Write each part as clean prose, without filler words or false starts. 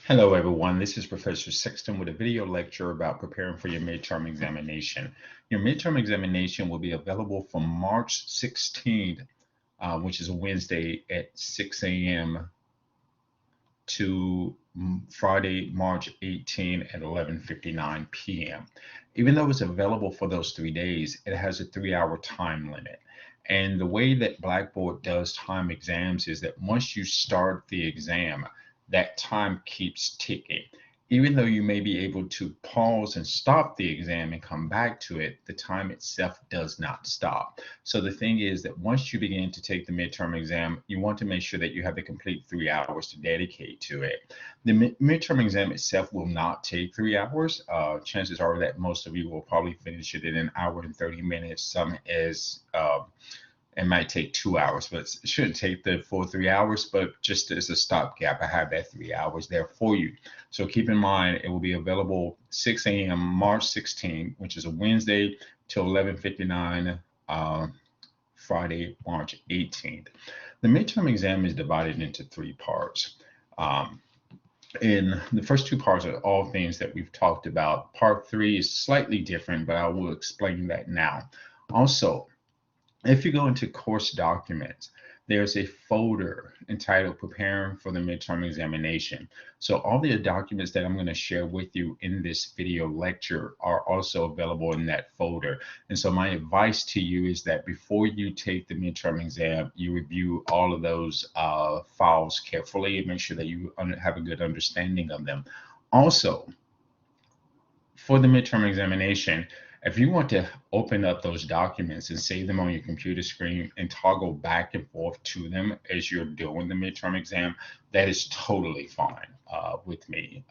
Hello everyone, this is Professor Sexton with a video lecture about preparing for your midterm examination. Your midterm examination will be available from March 16th, which is a Wednesday at 6 a.m. to Friday, March 18 at 11:59 p.m. Even though it's available for those 3 days, it has a 3-hour time limit. And the way that Blackboard does time exams is that once you start the exam, that time keeps ticking. Even though you may be able to pause and stop the exam and come back to it, the time itself does not stop. So the thing is that once you begin to take the midterm exam, you want to make sure that you have the complete 3 hours to dedicate to it. The midterm exam itself will not take 3 hours. Chances are that most of you will probably finish it in an hour and 30 minutes. Some as it might take 2 hours, but it shouldn't take the full 3 hours. But just as a stopgap, I have that 3 hours there for you. So keep in mind, it will be available 6 a.m. March 16th, which is a Wednesday, till 11:59 Friday, March 18th. The midterm exam is divided into 3 parts. And the first 2 parts are all things that we've talked about. Part 3 is slightly different, but I will explain that now. Also, if you go into course documents, there's a folder entitled Preparing for the Midterm Examination. So all the documents that I'm going to share with you in this video lecture are also available in that folder. And so my advice to you is that before you take the midterm exam, you review all of those files carefully and make sure that you have a good understanding of them. Also, for the midterm examination, if you want to open up those documents and save them on your computer screen and toggle back and forth to them as you're doing the midterm exam, that is totally fine with me.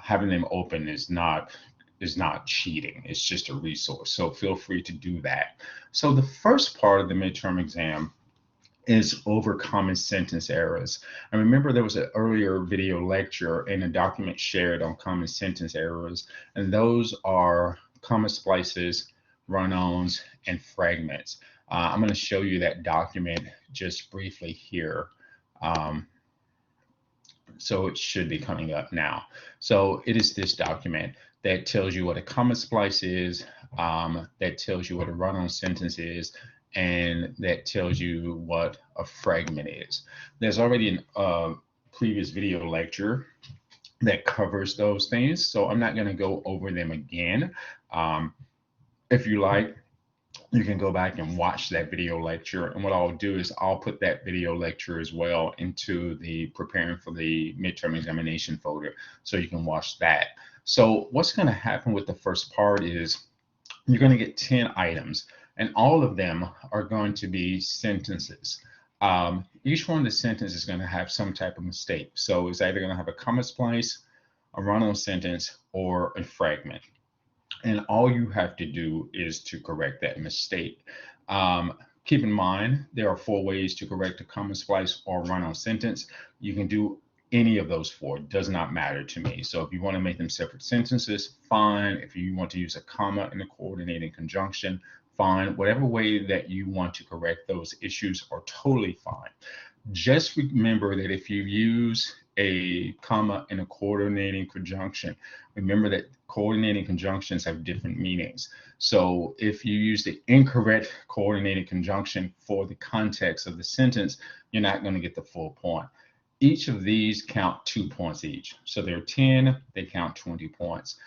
Having them open is not cheating. It's just a resource. So feel free to do that. So the first part of the midterm exam is over common sentence errors. And remember, there was an earlier video lecture and a document shared on common sentence errors, and those are comma splices, run-ons, and fragments. I'm going to show you that document just briefly here. So it should be coming up now. So it is this document that tells you what a comma splice is, that tells you what a run-on sentence is, and that tells you what a fragment is. There's already a previous video lecture that covers those things, so I'm not going to go over them again. If you like, you can go back and watch that video lecture. And what I'll do is I'll put that video lecture as well into the preparing for the midterm examination folder, so you can watch that. So what's going to happen with the first part is you're going to get 10 items, and all of them are going to be sentences. Each one of the sentences is going to have some type of mistake. So it's either going to have a comma splice, a run-on sentence, or a fragment. And all you have to do is to correct that mistake. Keep in mind, there are 4 ways to correct a comma splice or run-on sentence. You can do any of those 4. It does not matter to me. So if you want to make them separate sentences, fine. If you want to use a comma in a coordinating conjunction, fine. Whatever way that you want to correct those issues are totally fine. Just remember that if you use a comma in a coordinating conjunction, remember that coordinating conjunctions have different meanings. So if you use the incorrect coordinating conjunction for the context of the sentence, you're not going to get the full point. Each of these count 2 points each. So there are 10, they count 20 points.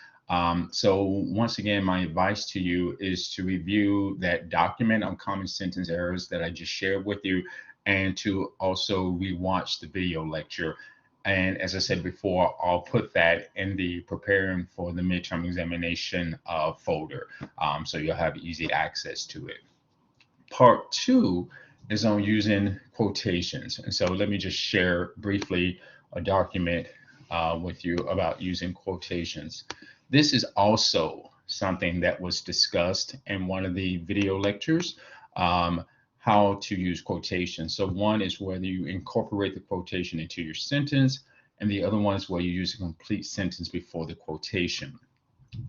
So once again, my advice to you is to review that document on common sentence errors that I just shared with you, and to also rewatch the video lecture. And as I said before, I'll put that in the preparing for the midterm examination folder, so you'll have easy access to it. Part 2 is on using quotations. And so let me just share briefly a document with you about using quotations. This is also something that was discussed in one of the video lectures, how to use quotations. So one is whether you incorporate the quotation into your sentence, and the other one is where you use a complete sentence before the quotation.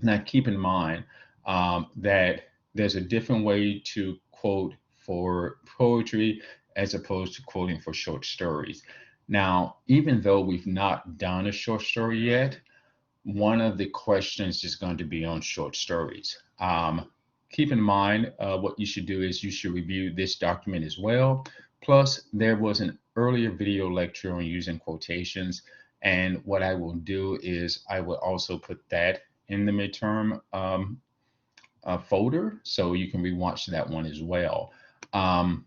Now keep in mind that there's a different way to quote for poetry as opposed to quoting for short stories. Now, even though we've not done a short story yet, one of the questions is going to be on short stories. Keep in mind, what you should do is you should review this document as well. Plus, there was an earlier video lecture on using quotations. And what I will do is I will also put that in the midterm folder, so you can rewatch that one as well. Um,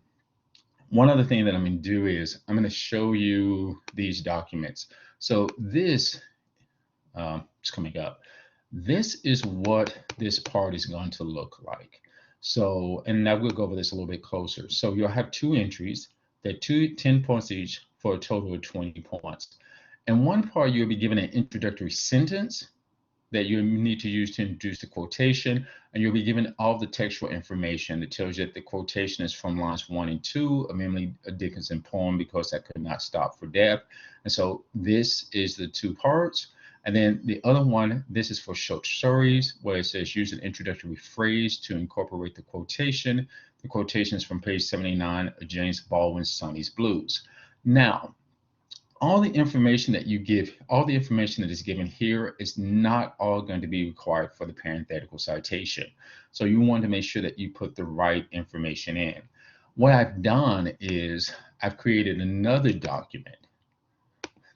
One other thing that I'm going to do is I'm going to show you these documents. So this is coming up. This is what this part is going to look like. So, and now we'll go over this a little bit closer. So you'll have two entries. They're 10 points each for a total of 20 points. And one part you'll be given an introductory sentence that you need to use to introduce the quotation, and you'll be given all the textual information that tells you that the quotation is from lines 1 and 2 of Emily Dickinson poem, because I could not stop for death. And so this is the two parts. And then the other one, this is for short stories, where it says use an introductory phrase to incorporate the quotation. The quotation is from page 79 of James Baldwin's Sonny's Blues. Now, all the information that you give, all the information that is given here is not all going to be required for the parenthetical citation. So you want to make sure that you put the right information in. What I've done is I've created another document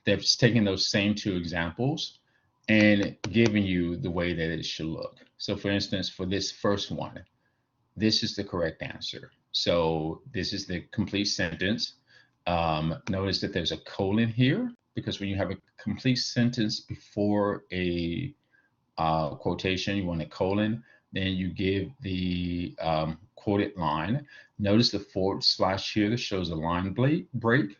that's taken those same two examples and given you the way that it should look. So for instance, for this first one, this is the correct answer. So this is the complete sentence. Notice that there's a colon here, because when you have a complete sentence before a quotation, you want a colon, then you give the quoted line. Notice the forward slash here that shows a line break,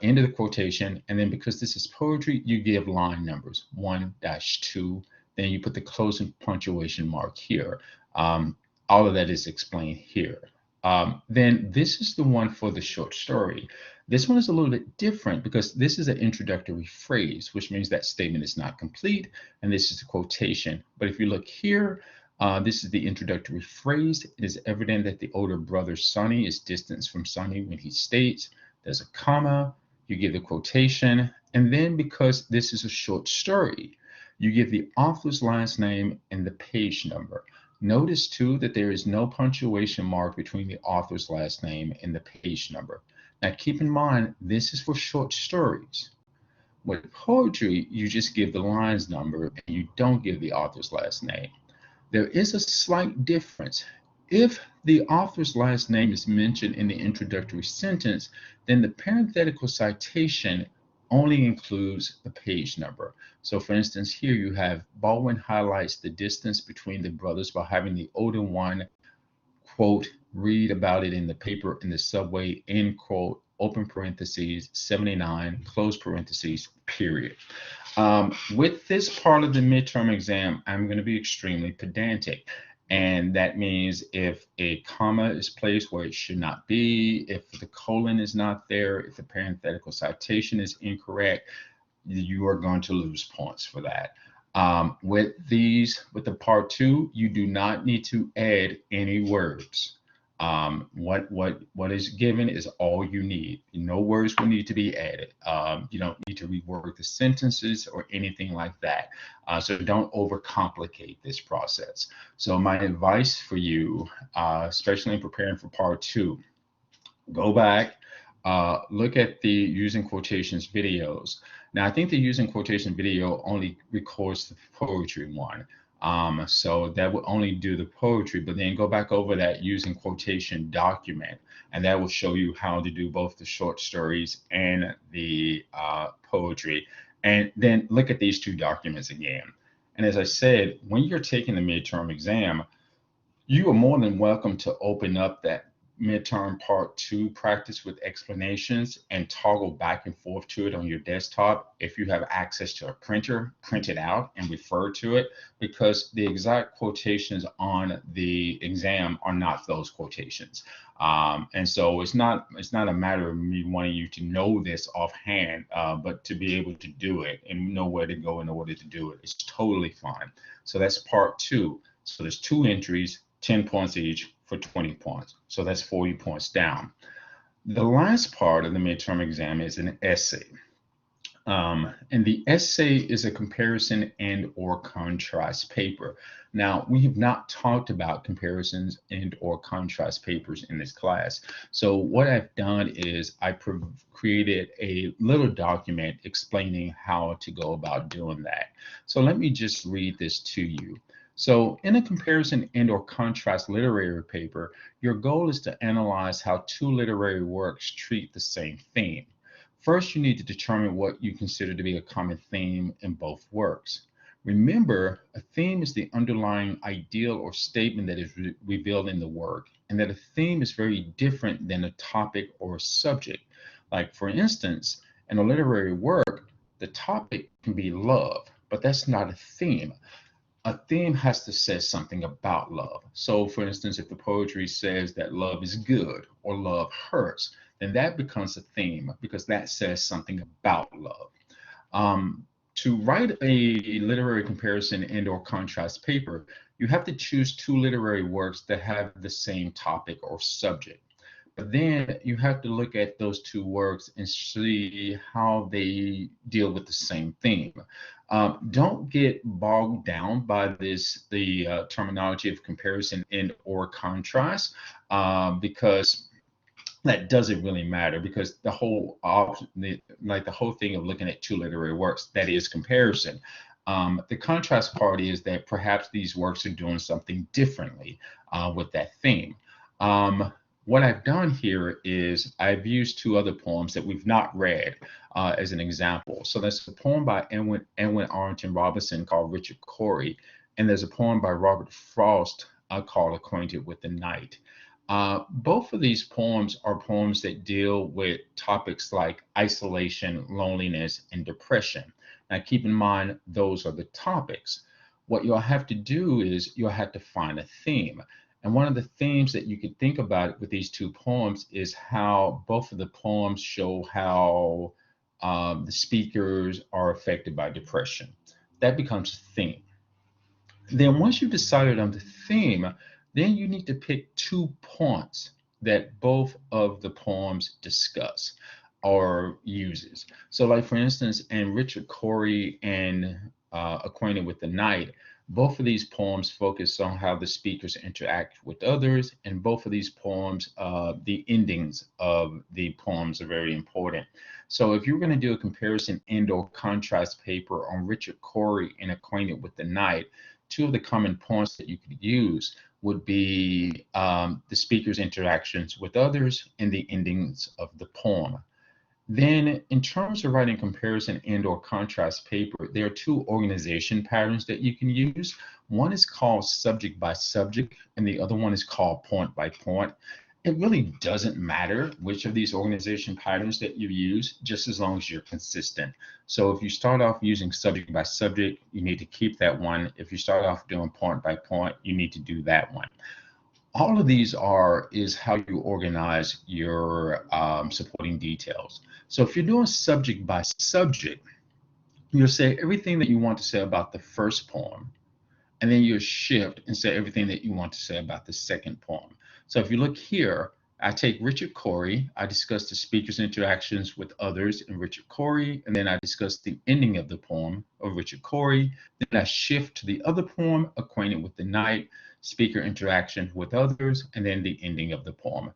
into the quotation, and then because this is poetry, you give line numbers 1-2, then you put the closing punctuation mark here. All of that is explained here. Then this is the one for the short story. This one is a little bit different because this is an introductory phrase, which means that statement is not complete, and this is a quotation. But if you look here, this is the introductory phrase. It is evident that the older brother Sonny is distanced from Sonny when he states. There's a comma, you give the quotation, and then because this is a short story, you give the author's last name and the page number. Notice too that there is no punctuation mark between the author's last name and the page number. Now keep in mind, this is for short stories. With poetry, you just give the lines number and you don't give the author's last name. There is a slight difference. If the author's last name is mentioned in the introductory sentence, then the parenthetical citation only includes the page number. So for instance, here you have Baldwin highlights the distance between the brothers by having the older one, quote, read about it in the paper in the subway, end quote, open parentheses, 79, close parentheses, period. With this part of the midterm exam, I'm going to be extremely pedantic. And that means if a comma is placed where it should not be, if the colon is not there, if the parenthetical citation is incorrect, you are going to lose points for that. With the part 2, you do not need to add any words. What is given is all you need. No words will need to be added. You don't need to rework the sentences or anything like that. So don't overcomplicate this process. So my advice for you, especially in preparing for part 2, go back, look at the using quotations videos. Now, I think the using quotation video only records the poetry one. So that will only do the poetry, but then go back over that using quotation document, and that will show you how to do both the short stories and the poetry. And then look at these two documents again. And as I said, when you're taking the midterm exam, you are more than welcome to open up that midterm part 2 practice with explanations and toggle back and forth to it on your desktop. If you have access to a printer, print it out and refer to it, because the exact quotations on the exam are not those quotations. And so it's not a matter of me wanting you to know this offhand, but to be able to do it and know where to go in order to do it. It's totally fine. So that's part 2. So there's 2 entries, 10 points each for 20 points. So that's 40 points down. The last part of the midterm exam is an essay. And the essay is a comparison and or contrast paper. Now, we have not talked about comparisons and or contrast papers in this class. So what I've done is I created a little document explaining how to go about doing that. So let me just read this to you. So in a comparison and or contrast literary paper, your goal is to analyze how two literary works treat the same theme. First, you need to determine what you consider to be a common theme in both works. Remember, a theme is the underlying ideal or statement that is revealed in the work, and that a theme is very different than a topic or a subject. Like, for instance, in a literary work, the topic can be love, but that's not a theme. A theme has to say something about love. So, for instance, if the poetry says that love is good or love hurts, then that becomes a theme because that says something about love. To write a literary comparison and or contrast paper, you have to choose two literary works that have the same topic or subject. But then you have to look at those two works and see how they deal with the same theme. Don't get bogged down by the terminology of comparison and or contrast, because that doesn't really matter, because the whole thing of looking at two literary works, that is comparison. The contrast part is that perhaps these works are doing something differently with that theme. What I've done here is I've used two other poems that we've not read as an example. So there's a poem by Edwin Arlington Robinson called Richard Cory, and there's a poem by Robert Frost called Acquainted with the Night. Both of these poems are poems that deal with topics like isolation, loneliness, and depression. Now, keep in mind, those are the topics. What you'll have to do is you'll have to find a theme. And one of the themes that you could think about with these two poems is how both of the poems show how the speakers are affected by depression. That becomes a theme. Then once you've decided on the theme, then you need to pick 2 points that both of the poems discuss or uses. So like for instance, in Richard Cory and Acquainted with the Night, both of these poems focus on how the speakers interact with others, and both of these poems, the endings of the poems are very important. So if you're going to do a comparison and or contrast paper on Richard Cory and Acquainted with the Night, two of the common points that you could use would be the speaker's interactions with others and the endings of the poem. Then in terms of writing comparison and or contrast paper, there are two organization patterns that you can use. One is called subject by subject, and the other one is called point by point. It really doesn't matter which of these organization patterns that you use, just as long as you're consistent. So if you start off using subject by subject, you need to keep that one. If you start off doing point by point, you need to do that one. All of these is how you organize your supporting details. So if you're doing subject by subject, you'll say everything that you want to say about the first poem, and then you shift and say everything that you want to say about the second poem. So if you look here, I take Richard Cory, I discuss the speaker's interactions with others in Richard Cory, and then I discuss the ending of the poem of Richard Cory. Then I shift to the other poem, Acquainted with the Night, speaker interaction with others, and then the ending of the poem.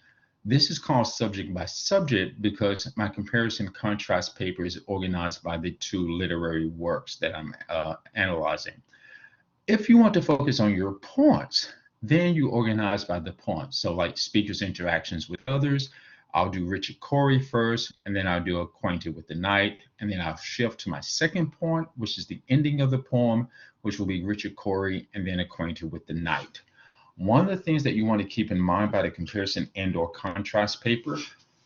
This is called subject by subject because my comparison contrast paper is organized by the two literary works that I'm analyzing. If you want to focus on your points, then you organize by the points. So like speakers' interactions with others, I'll do Richard Cory first, and then I'll do Acquainted with the Night, and then I'll shift to my second point, which is the ending of the poem, which will be Richard Cory, and then Acquainted with the Night. One of the things that you want to keep in mind by the comparison and or contrast paper,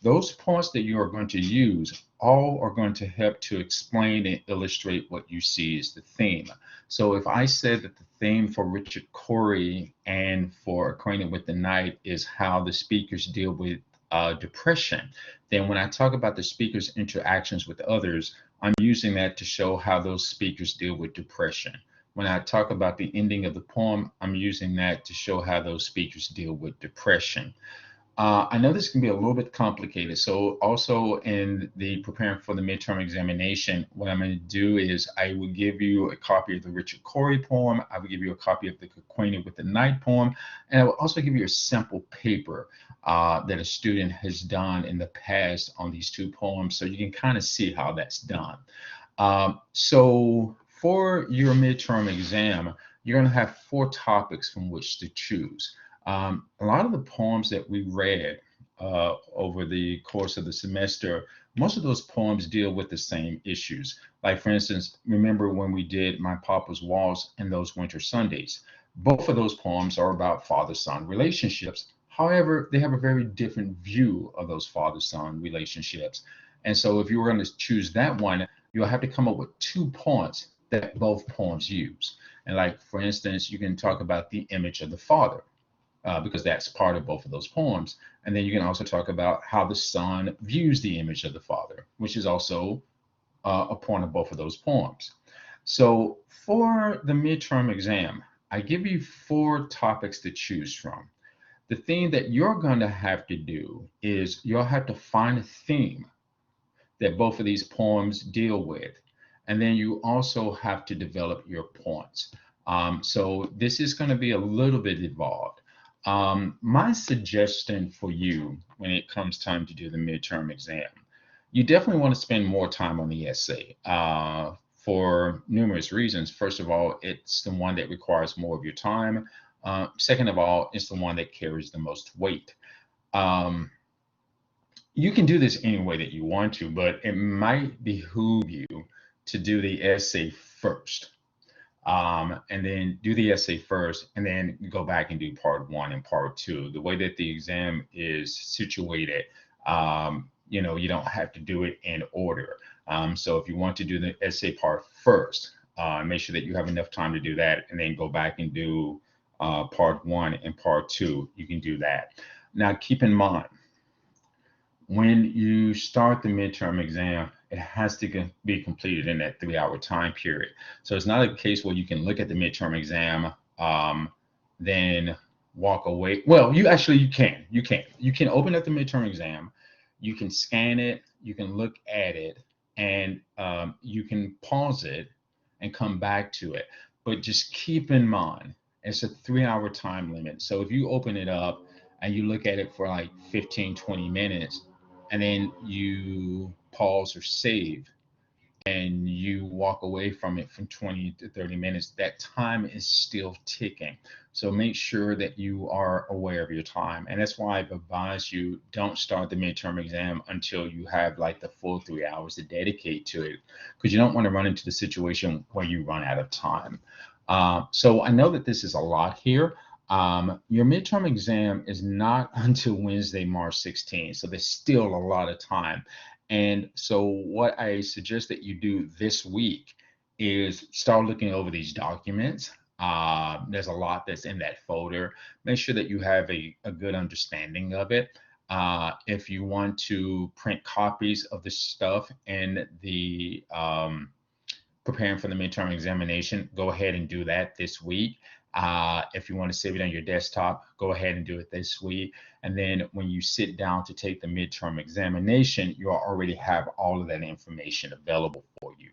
those points that you are going to use all are going to help to explain and illustrate what you see as the theme. So if I said that the theme for Richard Cory and for Acquainted with the Night is how the speakers deal with depression, then when I talk about the speakers' interactions with others, I'm using that to show how those speakers deal with depression. When I talk about the ending of the poem, I'm using that to show how those speakers deal with depression. I know this can be a little bit complicated. So also in the preparing for the midterm examination, what I'm going to do is I will give you a copy of the Richard Cory poem. I will give you a copy of the Acquainted with the Night poem. And I will also give you a sample paper that a student has done in the past on these two poems. So you can kind of see how that's done. So for your midterm exam, you're going to have 4 topics from which to choose. A lot of the poems that we read over the course of the semester, most of those poems deal with the same issues. Like, for instance, remember when we did My Papa's Waltz and Those Winter Sundays? Both of those poems are about father-son relationships. However, they have a very different view of those father-son relationships. And so if you were going to choose that one, you'll have to come up with 2 points that both poems use. And like, for instance, you can talk about the image of the father because that's part of both of those poems. And then you can also talk about how the son views the image of the father, which is also a point of both of those poems. So for the midterm exam, I give you 4 topics to choose from. The thing that you're going to have to do is you'll have to find a theme that both of these poems deal with. And then you also have to develop your points. So this is going to be a little bit involved. My suggestion for you when it comes time to do the midterm exam, you definitely want to spend more time on the essay for numerous reasons. First of all, it's the one that requires more of your time. Second of all, it's the one that carries the most weight. You can do this any way that you want to, but it might behoove you to do the essay first. And then do the essay first, and then go back and do part 1 and part 2. The way that the exam is situated, you know, you don't have to do it in order. So if you want to do the essay part first, make sure that you have enough time to do that, and then go back and do part 1 and part 2. You can do that. Now, keep in mind, when you start the midterm exam, it has to be completed in that 3-hour time period. So it's not a case where you can look at the midterm exam, then walk away. Well, you can. You can open up the midterm exam, you can scan it, you can look at it, and you can pause it and come back to it. But just keep in mind, it's a 3-hour time limit. So if you open it up and you look at it for like 15, 20 minutes, and then you pause or save and you walk away from it from 20 to 30 minutes, that time is still ticking. So make sure that you are aware of your time. And that's why I've advised you, don't start the midterm exam until you have like the full 3 hours to dedicate to it, because you don't want to run into the situation where you run out of time. So I know that this is a lot here. Your midterm exam is not until Wednesday, March 16th. So there's still a lot of time. And so what I suggest that you do this week is start looking over these documents. There's a lot that's in that folder. Make sure that you have a good understanding of it. If you want to print copies of the stuff in the preparing for the midterm examination, go ahead and do that this week. If you want to save it on your desktop, go ahead and do it this week. And then when you sit down to take the midterm examination, you'll already have all of that information available for you.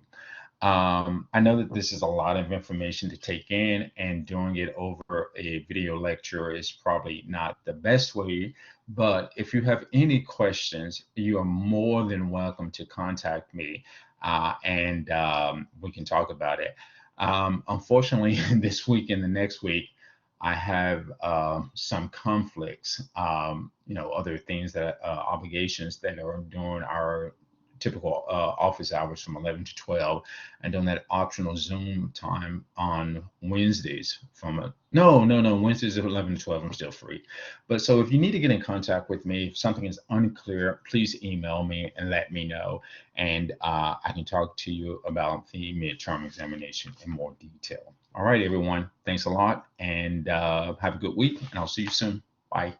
I know that this is a lot of information to take in, and doing it over a video lecture is probably not the best way. But if you have any questions, you are more than welcome to contact me, and we can talk about it. Unfortunately, this week and the next week, I have some conflicts, other things that obligations that are during our typical office hours from 11 to 12, and during that optional Zoom time on Wednesdays from Wednesdays at 11 to 12, I'm still free. But so if you need to get in contact with me, if something is unclear, please email me and let me know, and I can talk to you about the midterm examination in more detail. All right, everyone, thanks a lot, and have a good week, and I'll see you soon. Bye.